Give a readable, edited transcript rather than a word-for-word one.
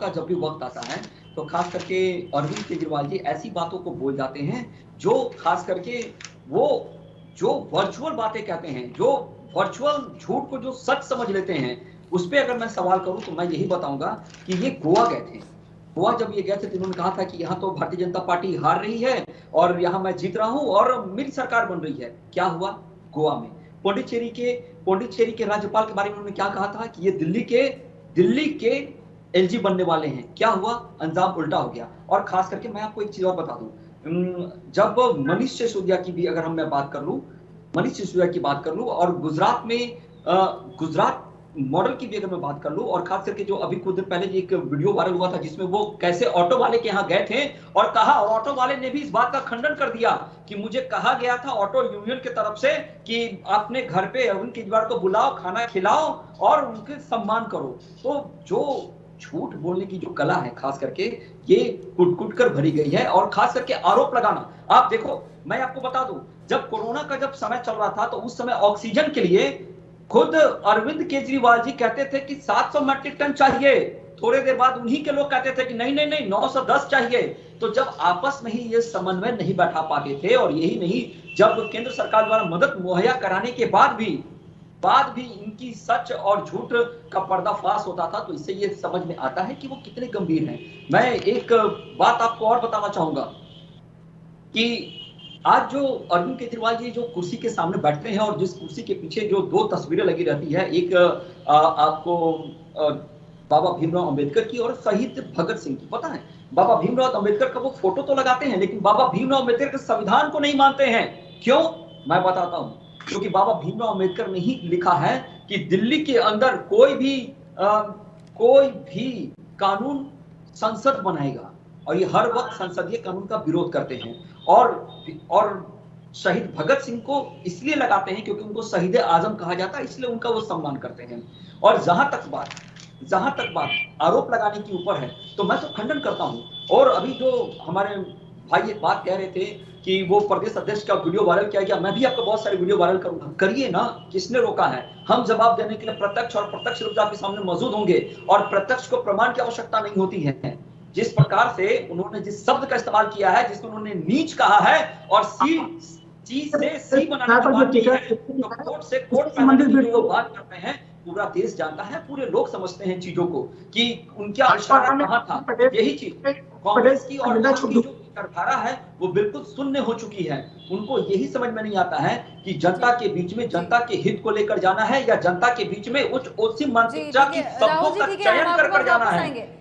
का जब भी वक्त आता है तो खास करके अरविंद केजरीवाल जी ऐसी बातों को बोल जाते हैं जो खास करके वो जो वर्चुअल बातें कहते हैं, जो वर्चुअल झूठ को जो सच समझ लेते हैं, उस पे अगर मैं सवाल करूं तो मैं यही बताऊंगा कि ये गोवा गए थे। गोवा जब ये गए थे तो इन्होंने कहा था कि यहाँ तो भारतीय जनता पार्टी हार रही है और यहाँ मैं जीत रहा हूं और मेरी सरकार बन रही है। क्या हुआ गोवा में? पौंडीचेरी के राज्यपाल के बारे में उन्होंने क्या कहा था कि ये दिल्ली के एलजी बनने वाले हैं। क्या हुआ? अंजाम उल्टा हो गया। और खास करके मैं आपको एक चीज और बता दूं, जब मनीष सिसोदिया की भी अगर मैं बात कर लूं, मनीष सिसोदिया की बात कर लूं और गुजरात में गुजरात मॉडल की भी अगर मैं बात कर लूं और खास करके जो अभी कुछ दिन पहले एक वीडियो वायरल हुआ था जिसमें वो कैसे ऑटो वाले के यहाँ गए थे और कहा, और ऑटो वाले ने भी इस बात का खंडन कर दिया कि मुझे कहा गया था ऑटो यूनियन की तरफ से कि अपने घर पे अरविंद केजरीवाल को बुलाओ, खाना खिलाओ और उनके सम्मान करो। तो जो झूठ बोलने की जो कला है खास करके ये कुट-कुट कर भरी गई है और खास करके आरोप लगाना। आप देखो, मैं आपको बता दूं, जब कोरोना का जब समय चल रहा था तो उस समय ऑक्सीजन के लिए खुद अरविंद केजरीवाल जी कहते थे कि 700 मैट्रिक टन चाहिए। थोड़ी देर बाद उन्हीं के लोग कहते थे कि नहीं नहीं नहीं 910 चाहिए। तो जब आपस में ही ये समन्वय नहीं बैठा पाते थे और यही नहीं, जब केंद्र सरकार द्वारा मदद मुहैया कराने के बाद भी इनकी सच और झूठ का पर्दाफाश होता था, तो इससे ये समझ में आता है कि वो कितने गंभीर हैं। मैं एक बात आपको और बताना चाहूंगा कि आज जो अरविंद केजरीवाल जी जो कुर्सी के सामने बैठते हैं और जिस कुर्सी के पीछे जो दो तस्वीरें लगी रहती है, एक आपको बाबा भीमराव अंबेडकर की और शहीद भगत सिंह की। पता है, बाबा भीमराव अंबेडकर का वो फोटो तो लगाते हैं लेकिन बाबा भीमराव अंबेडकर के संविधान को नहीं मानते हैं। क्यों? मैं बताता हूं। क्योंकि बाबा भीमराव अंबेडकर ने ही लिखा है कि दिल्ली के अंदर कोई भी कानून संसद बनाएगा और ये हर वक्त संसदीय कानून का विरोध करते हैं। और शहीद भगत सिंह को इसलिए लगाते हैं क्योंकि उनको शहीद आजम कहा जाता है, इसलिए उनका वो सम्मान करते हैं। और जहां तक बात आरोप लगाने की ऊपर है तो मैं तो खंडन करता हूं। और अभी जो हमारे भाई एक बात कह रहे थे कि वो प्रदेश अध्यक्ष का वीडियो वायरल किया गया, मैं भी आपको बहुत सारे वीडियो वायरल करूंगा। करिए ना, किसने रोका है? हम जवाब देने के लिए प्रत्यक्ष और प्रत्यक्ष रूप से आपके सामने मौजूद होंगे और प्रत्यक्ष को प्रमाण की आवश्यकता नहीं होती है। जिस प्रकार से उन्होंने जिस शब्द का इस्तेमाल किया है, जिसमें उन्होंने नीच कहा है और सी से सी बनाने की बात की है, तो कोर्ट से कोर्ट में जो बात करते हैं पूरा देश जानता है, पूरे लोग समझते हैं चीजों को कि उनका इशारा कहां था। यही चीज कांग्रेस की और जो विचारधारा है वो बिल्कुल शून्य हो चुकी है। उनको यही समझ में नहीं आता है कि जनता के बीच में जनता के हित को लेकर जाना है या जनता के बीच में उच्च ओसी मानसिकता की शब्दों का चयन कर जाना है।